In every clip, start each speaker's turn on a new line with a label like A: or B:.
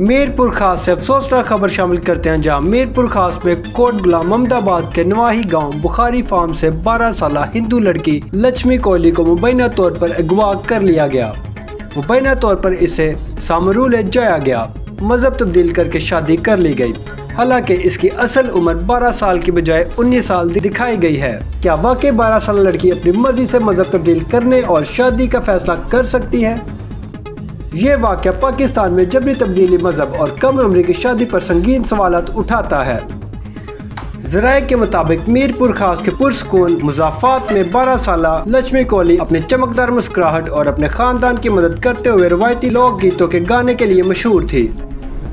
A: میرپور خاص سے افسوسناک خبر شامل کرتے ہیں، جہاں میرپور خاص میں کوٹ گلام محمد آباد کے نواحی گاؤں بخاری فارم سے 12 سالہ ہندو لڑکی لچھمی کوہلی کو مبینہ طور پر اغوا کر لیا گیا۔ مبینہ طور پر اسے سامرو لے جایا گیا، مذہب تبدیل کر کے شادی کر لی گئی، حالانکہ اس کی اصل عمر 12 سال کی بجائے 19 سال دکھائی گئی ہے۔ کیا واقعی 12 سالہ لڑکی اپنی مرضی سے مذہب تبدیل کرنے اور شادی کا فیصلہ کر سکتی ہے؟ یہ واقعہ پاکستان میں جبری تبدیلی مذہب اور کم عمری کی شادی پر سنگین سوالات اٹھاتا ہے۔ ذرائع کے مطابق میرپور خاص کے پرسکون مضافات میں 12 سالہ لچھمی کوہلی اپنے چمکدار مسکراہٹ اور اپنے خاندان کی مدد کرتے ہوئے روایتی لوک گیتوں کے گانے کے لیے مشہور تھی۔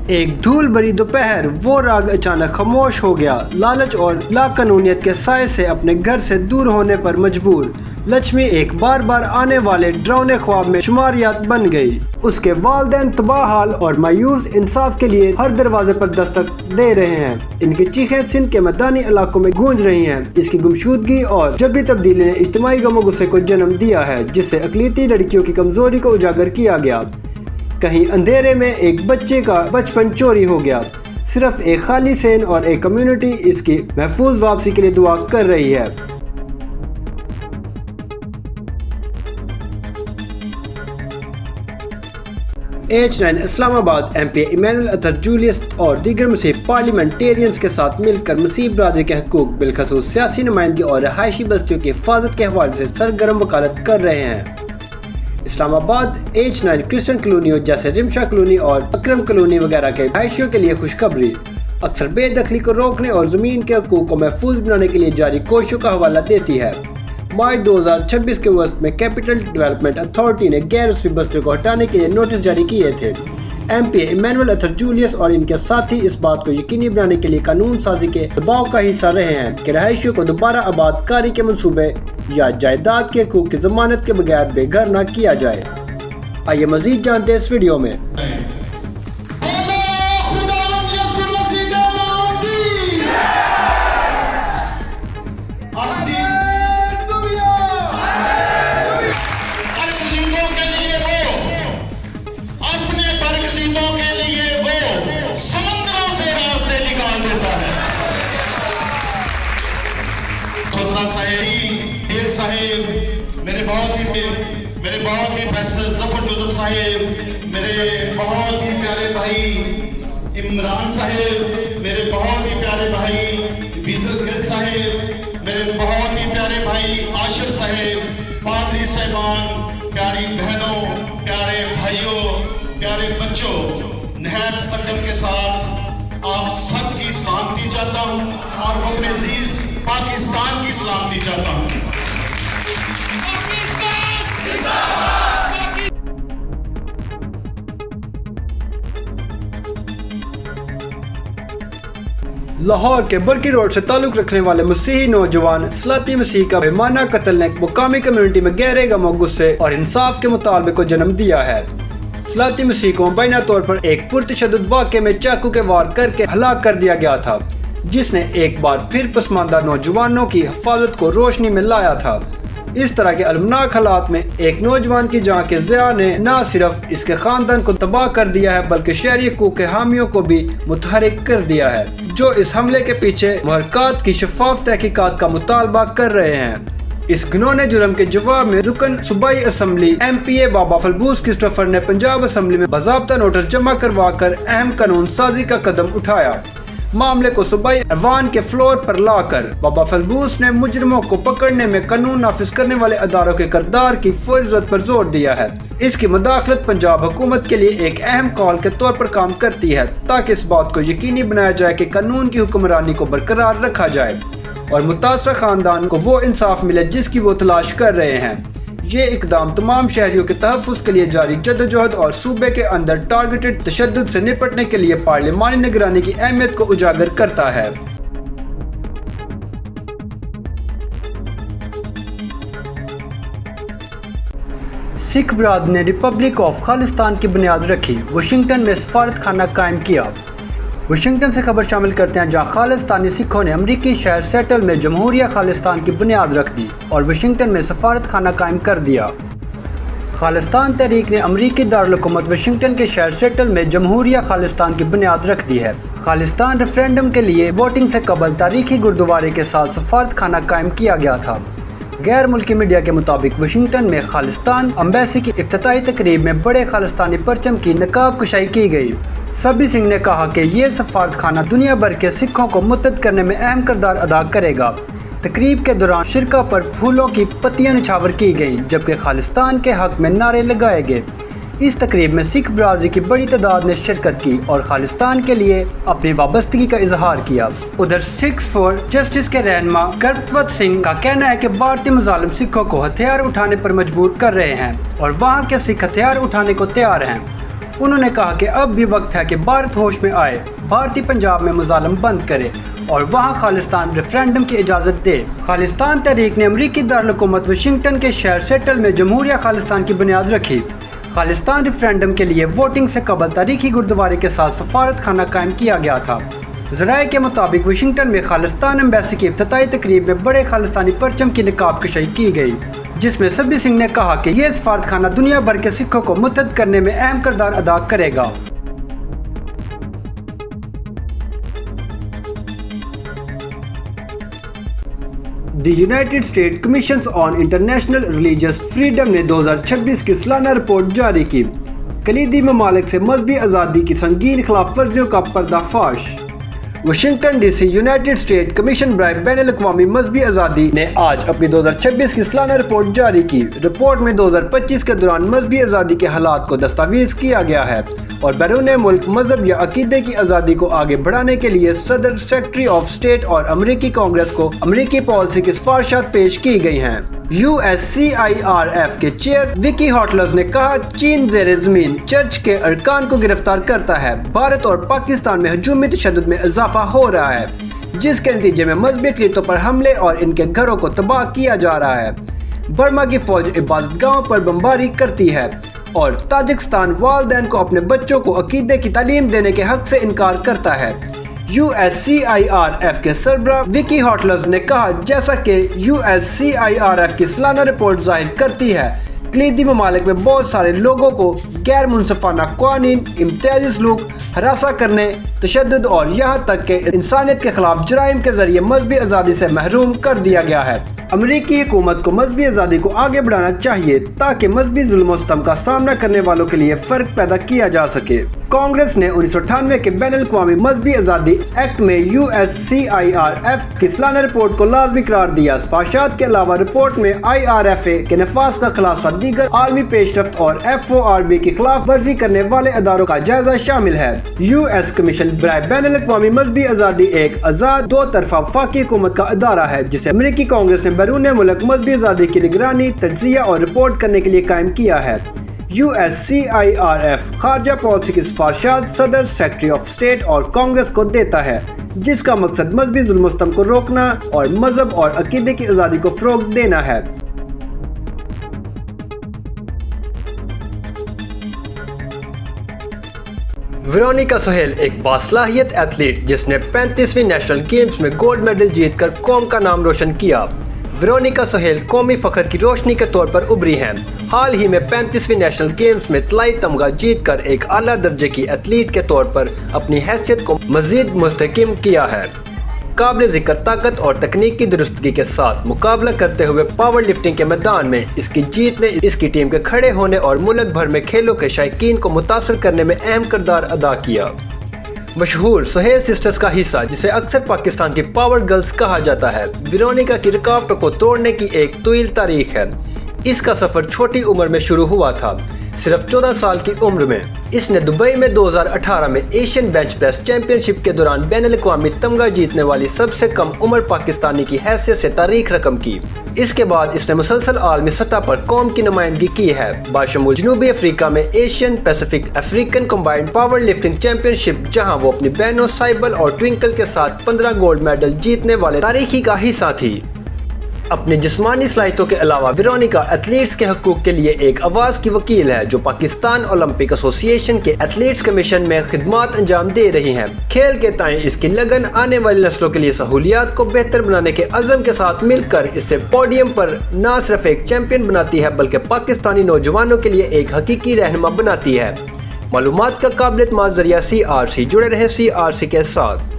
A: ایک دھول بھری دوپہر وہ راگ اچانک خاموش ہو گیا۔ لالچ اور لا قانونیت کے سائے سے اپنے گھر سے دور ہونے پر مجبور لچھمی ایک بار بار آنے والے ڈراؤنے خواب میں شماریات بن گئی۔ اس کے والدین تباہ حال اور مایوس انصاف کے لیے ہر دروازے پر دستک دے رہے ہیں۔ ان کی چیخیں سندھ کے میدانی علاقوں میں گونج رہی ہیں۔ اس کی گمشدگی اور جبری تبدیلی نے اجتماعی غم و غصے کو جنم دیا ہے، جس سے اقلیتی لڑکیوں کی کمزوری کو اجاگر کیا گیا۔ کہیں اندھیرے میں ایک بچے کا بچپن چوری ہو گیا۔ صرف ایک خالی سین اور ایک کمیونٹی اس کی محفوظ واپسی کے لیے دعا کر رہی ہے۔ H9 اسلام آباد ایم پی ایمینول اطہر جولیس اور دیگر مسیح پارلیمنٹیرینز کے ساتھ مل کر مسیح برادری کے حقوق بالخصوص سیاسی نمائندگی اور رہائشی بستیوں کی حفاظت کے حوالے سے سرگرم وکالت کر رہے ہیں۔ اسلام آباد H9 کرسچن کالونیوں جیسے رمشا کالونی اور اکرم کالونی وغیرہ کے رہائشیوں کے لیے خوشخبری اکثر بے دخلی کو روکنے اور زمین کے حقوق کو محفوظ بنانے کے لیے جاری کوششوں کا حوالہ دیتی ہے۔ مارچ 2026 کے وسط میں کیپٹل ڈیولپمنٹ اتھارٹی نے غیر رسمی بستیوں کو ہٹانے کے لیے نوٹس جاری کیے تھے۔ ایم پی ایمینول اطہر جولیس اور ان کے ساتھی اس بات کو یقینی بنانے کے لیے قانون سازی کے دباؤ کا حصہ رہے ہیں کہ رہائشیوں کو دوبارہ آباد کاری کے منصوبے یا جائیداد کے حقوق کی ضمانت کے بغیر بے گھر نہ کیا جائے۔ آئیے مزید جانتے ہیں اس ویڈیو میں۔
B: میرے بہت ہی فیصل ظفر جوزف صاحب، میرے بہت ہی پیارے بھائی عمران صاحب، میرے بہت ہی پیارے بھائی بیزل گل صاحب، میرے بہت ہی پیارے بھائی عاشر صاحب، پادری صاحبان، پیاری بہنوں، پیارے بھائیوں، پیارے بچوں، نہایت ادب کے ساتھ آپ سب کی سلامتی چاہتا ہوں اور وطن عزیز پاکستان کی سلامتی چاہتا ہوں۔
A: لاہور کے برکی روڈ سے تعلق رکھنے والے مسیحی نوجوان صلاحتی مسیح کا بےمعنی قتل نے مقامی کمیونٹی میں گہرے غم و غصے اور انصاف کے مطالبے کو جنم دیا ہے۔ صلاحتی مسیح کو مبینہ طور پر ایک پرتشدد واقعے میں چاقو کے وار کر کے ہلاک کر دیا گیا تھا، جس نے ایک بار پھر پسماندہ نوجوانوں کی حفاظت کو روشنی میں لایا تھا۔ اس طرح کے المناک حالات میں ایک نوجوان کی جان کے ضیاع نے نہ صرف اس کے خاندان کو تباہ کر دیا ہے بلکہ شہری حقوق کے حامیوں کو بھی متحرک کر دیا ہے، جو اس حملے کے پیچھے محرکات کی شفاف تحقیقات کا مطالبہ کر رہے ہیں۔ اس گھنونے جرم کے جواب میں رکن صوبائی اسمبلی ایم پی اے بابا فلبوس کرسٹوفر نے پنجاب اسمبلی میں باضابطہ نوٹس جمع کروا کر اہم قانون سازی کا قدم اٹھایا۔ معاملے کو صوبائی ایوان کے فلور پر لا کر بابا فلبوس نے مجرموں کو پکڑنے میں قانون نافذ کرنے والے اداروں کے کردار کی فوری ضرورت پر زور دیا ہے۔ اس کی مداخلت پنجاب حکومت کے لیے ایک اہم کال کے طور پر کام کرتی ہے، تاکہ اس بات کو یقینی بنایا جائے کہ قانون کی حکمرانی کو برقرار رکھا جائے اور متاثرہ خاندان کو وہ انصاف ملے جس کی وہ تلاش کر رہے ہیں۔ یہ اقدام تمام شہریوں کے تحفظ کے لیے جاری جدوجہد اور صوبے کے اندر ٹارگیٹڈ تشدد سے نپٹنے کے لیے پارلیمانی نگرانی کی اہمیت کو اجاگر کرتا ہے۔ سکھ برادری نے ریپبلک آف خالصتان کی بنیاد رکھی، واشنگٹن میں سفارت خانہ قائم کیا۔ واشنگٹن سے خبر شامل کرتے ہیں، جہاں خالصتانی سکھوں نے امریکی شہر سیٹل میں جمہوریہ خالصتان کی بنیاد رکھ دی اور واشنگٹن میں سفارت خانہ قائم کر دیا۔ खालिस्तान तहरीक ने अमरीकी दारुल-हुकूमत वाशिंगटन के शहर सेटल में जमहूरिया खालिस्तान की बुनियाद रख दी है। खालिस्तान रेफरेंडम के लिए वोटिंग से कबल तारीखी गुरुद्वारे के साथ सफारत खाना कायम किया गया था। गैर मुल्की मीडिया के मुताबिक वाशिंगटन में खालिस्तान एम्बेसी की इफ्तिताही तकरीब में बड़े खालिस्तानी परचम की नकाब कुशाई की गई। सबी सिंह ने कहा कि ये सफारत खाना दुनिया भर के सिखों को मुत्तहद करने में अहम किरदार अदा करेगा। तकरीब के दौरान शिरका पर फूलों की पत्तियां निछावर की गईं, जबकि खालिस्तान के हक में नारे लगाए गए। इस तकरीब में सिख बरादरी की बड़ी तादाद ने शिरकत की और खालिस्तान के लिए अपनी वाबस्तगी का इजहार किया। उधर सिक्स फॉर जस्टिस के रहनुमा गर्भवत सिंह का कहना है कि भारतीय मुजालिम सिखों को हथियार उठाने पर मजबूर कर रहे हैं और वहाँ के सिख हथियार उठाने को तैयार हैं। उन्होंने कहा कि अब भी वक्त है कि भारत होश में आए, भारतीय पंजाब में मुजालिम बंद करे और वहाँ खालिस्तान रेफरेंडम की इजाज़त दे। खालिस्तान तहरीक ने अमरीकी दारुल-हुकूमत वाशिंगटन के शहर सेटल में जमहूरिया खालिस्तान की बुनियाद रखी। खालिस्तान रेफरेंडम के लिए वोटिंग से कबल तारीखी गुरुद्वारे के साथ सफारत खाना कायम किया गया था। ज़राए के मुताबिक वाशिंगटन में खालिस्तान एम्बेसी की इफ्तिताही तकरीब में बड़े खालिस्तानी परचम की नकाब कशाई की गई, जिसमें सबी सिंह ने कहा कि यह सफारत खाना दुनिया भर के सिखों को मुत्तहद करने में अहम किरदार अदा करेगा। The United State commission on international religious freedom ने 2026 की सालाना रिपोर्ट जारी की। कलीदी ममालिक से मजहबी आज़ादी की संगीन खिलाफ वर्जियों का पर्दाफाश। Washington DC United State commission बराए बैनुल-अक़वामी मजहबी आज़ादी ने आज अपनी 2026 की सालाना रिपोर्ट जारी की। रिपोर्ट में 2025 के दौरान मजहबी आज़ादी के हालात को दस्तावेज़ किया गया है और बैरून मुल्क मजहब या अकीदे की आज़ादी को आगे बढ़ाने के लिए सदर, सेक्रेटरी ऑफ स्टेट और अमरीकी कांग्रेस को अमरीकी पॉलिसी की सिफारिशात पेश की गई हैं। USCIRF के चेयर विकी हॉटलर्स ने कहा, चीन ज़ेरे ज़मीन चर्च के अरकान को गिरफ्तार करता है। भारत और पाकिस्तान में हजूमी तशद्दुद में इजाफा हो रहा है, जिसके नतीजे में मजहबी अक़ीदतों पर हमले और इनके घरों को तबाह किया जा रहा है। बर्मा की फौज इबादतगाहों पर बमबारी करती है और ताजिकिस्तान वालिदैन को अपने बच्चों को अकीदे की तालीम देने के हक से इनकार करता है। USCIRF के सरबराह विकी हॉटलर्स ने कहा, जैसा कि USCIRF की सालाना रिपोर्ट जाहिर करती है, कलीदी ममालिक में बहुत सारे लोगों को गैर मुनसफाना क़वानीन, इम्तियाजी सलूक, हरासा करने, तशद्दुद और यहाँ तक कि इंसानियत के खिलाफ जराइम के जरिए मजहबी आज़ादी से महरूम कर दिया गया है। अमरीकी हुकूमत को मजहबी आज़ादी को आगे बढ़ाना चाहिए ताकि मजहबी जुल्म और सितम का सामना करने वालों के लिए फ़र्क पैदा किया जा सके। कांग्रेस ने 1998 के बैनुल-अक़वामी मजहबी आज़ादी एक्ट में USCIRF की सालाना रिपोर्ट को लाज़मी करार दिया। सिफारिशात के अलावा रिपोर्ट में IRFA के नफाज का खुलासा, दीगर आलमी पेशरफ्त और FORB की खिलाफ वर्जी करने वाले अदारों का जायजा शामिल है। US कमीशन बराए बैनुल-अक़वामी मजहबी आज़ादी एक आज़ाद दो तरफा वफाकी हुकूमत का अदारा है, जिसे अमरीकी कांग्रेस ने बैरून मुल्क मजहबी आज़ादी की निगरानी, तज्ज़िया और रिपोर्ट करने के लिए कायम किया है। USCIRF खारजा पॉलिसी की सिफारिशात सदर, सेक्रेटरी ऑफ स्टेट और कांग्रेस को देता है, जिसका मकसद मजहबी जुल्म और सितम को रोकना और मजहब और अकीदे की आज़ादी को फ़रोग़ देना है। वेरोनिका सोहेल एक बासलाहियत एथलीट जिसने 35वीं नेशनल गेम्स में गोल्ड मेडल जीतकर कौम का नाम रोशन किया। वेरोनिका सोहेल कौमी फ़ख्र की रोशनी के तौर पर उभरी हैं। हाल ही में 35वीं नेशनल गेम्स में तलाई तमगा जीतकर एक आला दर्जे की एथलीट के तौर पर अपनी हैसियत को मज़ीद मुस्तहकम किया है। काबिल ज़िक्र ताकत और तकनीकी दुरुस्तगी के साथ मुकाबला करते हुए पावर लिफ्टिंग के मैदान में इसकी जीत ने इसकी टीम के खड़े होने और मुल्क भर में खेलों के शायकीन को मुतासर करने में अहम किरदार अदा किया। मशहूर सोहेल सिस्टर्स का हिस्सा, जिसे अक्सर पाकिस्तान की पावर गर्ल्स कहा जाता है, वेरोनिका की रुकावटों को तोड़ने की एक तवील तारीख है। इसका सफ़र छोटी उम्र में शुरू हुआ था, सिर्फ 14 साल की उम्र में। इसने दुबई में 2018 में एशियन बेंच प्रेस चैंपियनशिप के दौरान बैनुल-अक़वामी तमगा जीतने वाली सबसे कम उम्र पाकिस्तानी की हैसियत से तारीख रकम की। इसके बाद इसने मुसलसल आलमी सतह पर कौम की नुमाइंदगी की है, बाशमूल जनूबी अफ्रीका में Asian Pacific African combined power lifting championship, जहां वो अपनी बहनों साइबल और ट्विंकल के साथ 15 गोल्ड मेडल जीतने वाले तारीखी का हिस्सा थी।
C: اپنی جسمانی صلاحیتوں کے علاوہ ویرونیکا ایتھلیٹس کے حقوق کے لیے ایک آواز کی وکیل ہے جو پاکستان اولمپک ایسوسی ایشن کے ایتھلیٹس کمیشن میں خدمات انجام دے رہی ہیں۔ کھیل کے تئیں اس کی لگن آنے والی نسلوں کے لیے سہولیات کو بہتر بنانے کے عزم کے ساتھ مل کر اسے پوڈیم پر نہ صرف ایک چیمپئن بناتی ہے بلکہ پاکستانی نوجوانوں کے لیے ایک حقیقی رہنما بناتی ہے۔ معلومات کا قابل اعتماد ذریعہ CRC، جڑے رہیں CRC کے ساتھ۔